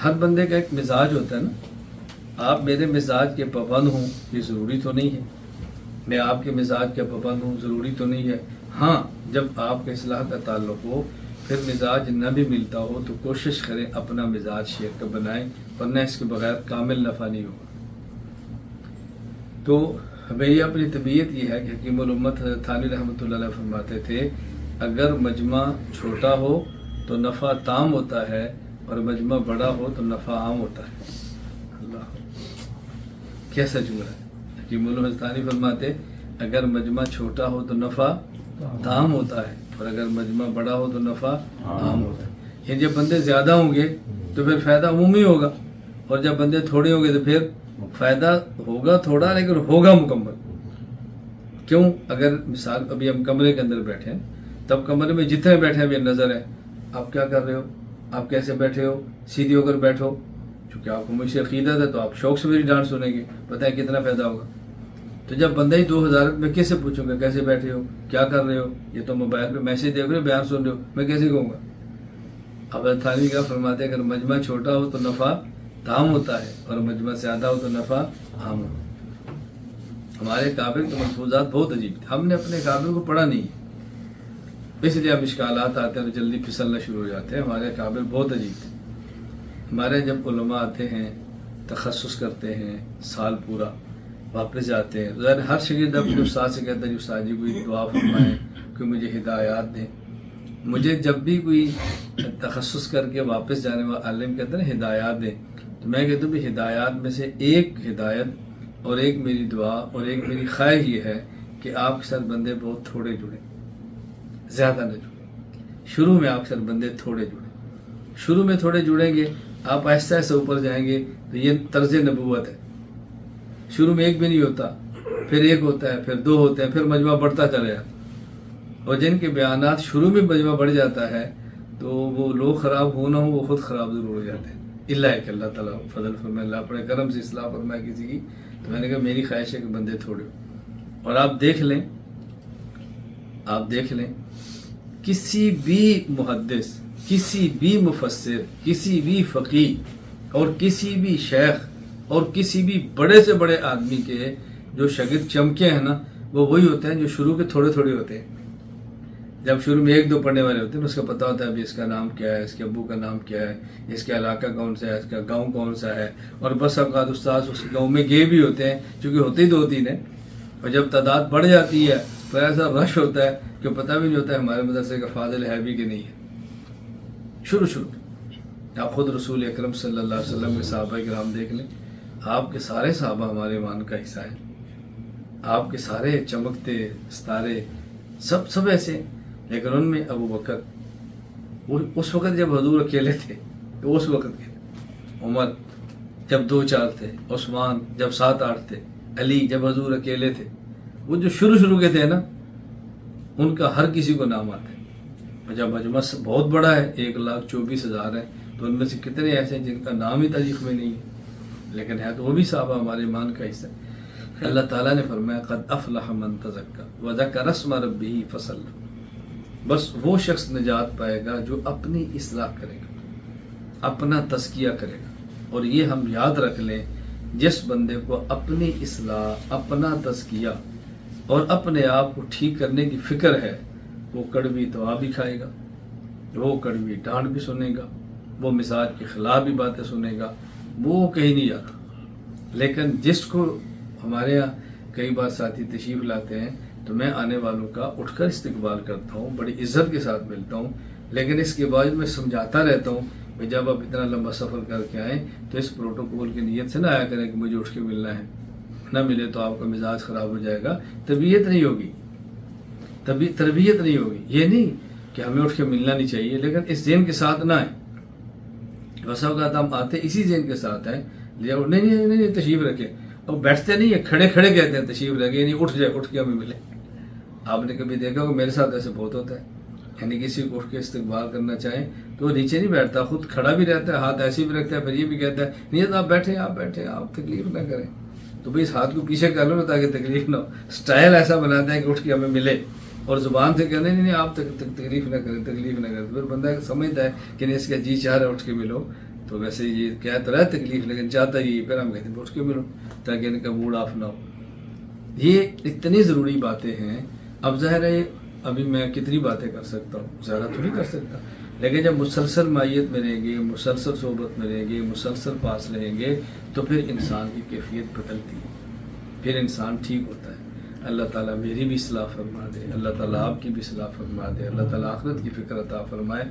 ہر بندے کا ایک مزاج ہوتا ہے نا. آپ میرے مزاج کے پابند ہوں یہ ضروری تو نہیں ہے، میں آپ کے مزاج کے پابند ہوں ضروری تو نہیں ہے. ہاں جب آپ کے اصلاح کا تعلق ہو، پھر مزاج نہ بھی ملتا ہو تو کوشش کریں اپنا مزاج شیخ کا بنائیں، ورنہ اس کے بغیر کامل نفع نہیں ہوگا. تو ہمیں اپنی طبیعت یہ ہے کہ حکیم الامت حضرت تھانوی رحمۃ اللہ علیہ فرماتے تھے اگر مجمع چھوٹا ہو تو نفع تام ہوتا ہے اور مجمع بڑا ہو تو نفع عام ہوتا ہے. اللہ کیسا جملہ ہے. حکیم الامت حضرت تھانوی فرماتے اگر مجمع چھوٹا ہو تو نفع تام ہوتا ہے اور اگر مجمع بڑا ہو تو نفع عام ہوتا ہے. یہ جب بندے زیادہ ہوں گے تو پھر فائدہ عمومی ہوگا، اور جب بندے تھوڑے ہوں گے تو پھر فائدہ ہوگا تھوڑا لیکن ہوگا مکمل. کیوں؟ اگر مثال ابھی ہم کمرے کے اندر بیٹھے ہیں، تب کمرے میں جتنے بیٹھے ہیں بھی نظر ہے آپ کیا کر رہے ہو، آپ کیسے بیٹھے ہو، سیدھی ہو کر بیٹھو. چونکہ آپ کو مجھ سے عقیدت ہے تو آپ شوق سے میری ڈانٹ سنیں گے، پتہ ہے کتنا فائدہ ہوگا. تو جب بندہ ہی 2000 میں کیسے پوچھوں گا کیسے بیٹھے ہو، کیا کر رہے ہو، یہ تو موبائل پہ میسج دیکھ رہے ہو، بیان سن رہے ہو، میں کیسے کہوں گا. اب تھانوی کیا فرماتے ہیں اگر مجمع چھوٹا ہو تو نفع تام ہوتا ہے اور مجمع زیادہ ہو تو نفع عام ہوتا ہے. ہمارے کعبے کے ملفوظات بہت عجیب تھے، ہم نے اپنے کعبے کو پڑھا نہیں، اس لیے اب اشکالات آتے ہیں اور جلدی پھسلنا شروع ہو جاتے ہیں. ہمارے کعبے بہت عجیب تھے. ہمارے جب علماء آتے ہیں تخصص کرتے ہیں سال پورا واپس جاتے ہیں، ظاہر ہر شاگرد اپنے استاد سے کہتا ہے جی استاد جی کوئی دعا فرمائیں، کوئی مجھے ہدایات دیں. مجھے جب بھی کوئی تخصص کر کے واپس جانے والا عالم کہتے ہیں نا ہدایات دیں، تو میں کہتا ہوں بھی ہدایات میں سے ایک ہدایت اور ایک میری دعا اور ایک میری خواہش یہ ہے کہ آپ کے ساتھ بندے بہت تھوڑے جڑیں، زیادہ نہ جڑیں. شروع میں آپ کے ساتھ بندے تھوڑے جڑیں، شروع میں تھوڑے جڑیں گے، آپ آہستہ آہستہ اوپر جائیں گے. تو یہ طرز نبوت ہے. شروع میں ایک بھی نہیں ہوتا، پھر ایک ہوتا ہے، پھر دو ہوتے ہیں، پھر مجمع بڑھتا چلا جاتا ہے. اور جن کے بیانات شروع میں مجمع بڑھ جاتا ہے تو وہ لوگ خراب ہو نہ ہو وہ خود خراب ضرور ہو جاتے ہیں. اللہ کہ اللہ تعالیٰ فضل فرمائے، اللہ اپنے کرم سے اصلاح فرمائے کسی کی. تو میں نے کہا میری خواہش ہے کہ بندے تھوڑے ہو. اور آپ دیکھ لیں کسی بھی محدث، کسی بھی مفسر، کسی بھی فقیہ اور کسی بھی شیخ اور کسی بھی بڑے سے بڑے آدمی کے جو شاگرد چمکے ہیں نا وہ وہی ہوتے ہیں جو شروع کے تھوڑے تھوڑے ہوتے ہیں. جب شروع میں ایک دو پڑھنے والے ہوتے ہیں اس کا پتہ ہوتا ہے ابھی اس کا نام کیا ہے، اس کے ابو کا نام کیا ہے، اس کا علاقہ کون سا ہے، اس کا گاؤں کون سا ہے. اور بس اوقات استاد اس گاؤں میں گئے بھی ہوتے ہیں چونکہ ہوتے ہی 2-3 ہیں. اور جب تعداد بڑھ جاتی ہے تو ایسا رش ہوتا ہے کہ پتہ بھی نہیں ہوتا ہے ہمارے مدرسے کا فاضل ہے بھی کہ نہیں ہے. شروع آپ خود رسول اکرم صلی اللہ علیہ وسلم کے صحابہ کرام دیکھ لیں، آپ کے سارے صحابہ ہمارے ایمان کا حصہ ہیں. آپ کے سارے چمکتے ستارے سب ایسے، لیکن ان میں ابو بکر وہ اس وقت جب حضور اکیلے تھے تو اس وقت کے، عمر جب 2-4 تھے، عثمان جب 7-8 تھے، علی جب حضور اکیلے تھے. وہ جو شروع کے تھے نا ان کا ہر کسی کو نام آتا ہے. اور جب مجمع بہت بڑا ہے 1,24,000 ہے تو ان میں سے کتنے ایسے ہیں جن کا نام ہی تاریخ میں نہیں ہے، لیکن ہے تو وہ بھی صحابہ ہمارے ایمان کا حصہ. اللہ تعالیٰ نے فرمایا قد افلح من تزکا وذکر اسم ربہ فصلی. بس وہ شخص نجات پائے گا جو اپنی اصلاح کرے گا، اپنا تزکیہ کرے گا. اور یہ ہم یاد رکھ لیں جس بندے کو اپنی اصلاح، اپنا تزکیہ اور اپنے آپ کو ٹھیک کرنے کی فکر ہے وہ کڑوی دعا بھی کھائے گا، وہ کڑوی ڈانٹ بھی سنے گا، وہ مزاج کے خلاف بھی باتیں سنے گا، وہ کہیں نہیں جاتا. لیکن جس کو ہمارے یہاں کئی بار ساتھی تشریف لاتے ہیں تو میں آنے والوں کا اٹھ کر استقبال کرتا ہوں، بڑی عزت کے ساتھ ملتا ہوں. لیکن اس کے بعد میں سمجھاتا رہتا ہوں کہ جب آپ اتنا لمبا سفر کر کے آئیں تو اس پروٹوکول کی نیت سے نہ آیا کریں کہ مجھے اٹھ کے ملنا ہے. نہ ملے تو آپ کا مزاج خراب ہو جائے گا، تربیت نہیں ہوگی. یہ نہیں کہ ہمیں اٹھ کے ملنا نہیں چاہیے، لیکن اس ذہن کے ساتھ نہ آئیں. بس اوقات ہم آتے اسی ذہن کے ساتھ ہیں، نہیں تشریف رکھے، اور بیٹھتے نہیں ہیں، کھڑے کہتے ہیں تشریف رکھے، نہیں اٹھ جائے، اٹھ کے ہمیں ملے. آپ نے کبھی دیکھا ہوگا میرے ساتھ ایسے بہت ہوتا ہے، یعنی کسی کو اٹھ کے استقبال کرنا چاہیں تو وہ نیچے نہیں بیٹھتا، خود کھڑا بھی رہتا ہے، ہاتھ ایسے بھی رکھتا ہے، پھر یہ بھی کہتا ہے نہیں تو آپ بیٹھیں آپ تکلیف نہ کریں. تو بھئی اس ہاتھ کو پیچھے کر لو نا تاکہ تکلیف نہ ہو. سٹائل ایسا بناتے ہیں کہ اٹھ کے ہمیں ملے، اور زبان سے کہنے نہیں آپ تکلیف نہ کریں. پھر بندہ سمجھتا ہے کہ نہیں اس کا جی چاہ رہا ہے اٹھ کے ملو، تو ویسے یہ کہہ تو رہا ہے تکلیف، لیکن چاہتا ہی پھر ہم کہتے ہیں اٹھ کے ملو تاکہ ان کا موڈ آف نہ ہو. یہ اتنی ضروری باتیں ہیں. اب ظاہر ہے ابھی میں کتنی باتیں کر سکتا ہوں، زیادہ تو نہیں کر سکتا، لیکن جب مسلسل مائیت میں رہیں گے، مسلسل صحبت میں رہیں گے، مسلسل پاس رہیں گے، تو پھر انسان کی کیفیت بدلتی ہے، پھر انسان ٹھیک ہوتا ہے. اللہ تعالیٰ میری بھی اصلاح فرما دے، اللہ تعالیٰ آپ کی بھی اصلاح فرما دے، اللہ تعالیٰ آخرت کی فکر عطا فرمائے.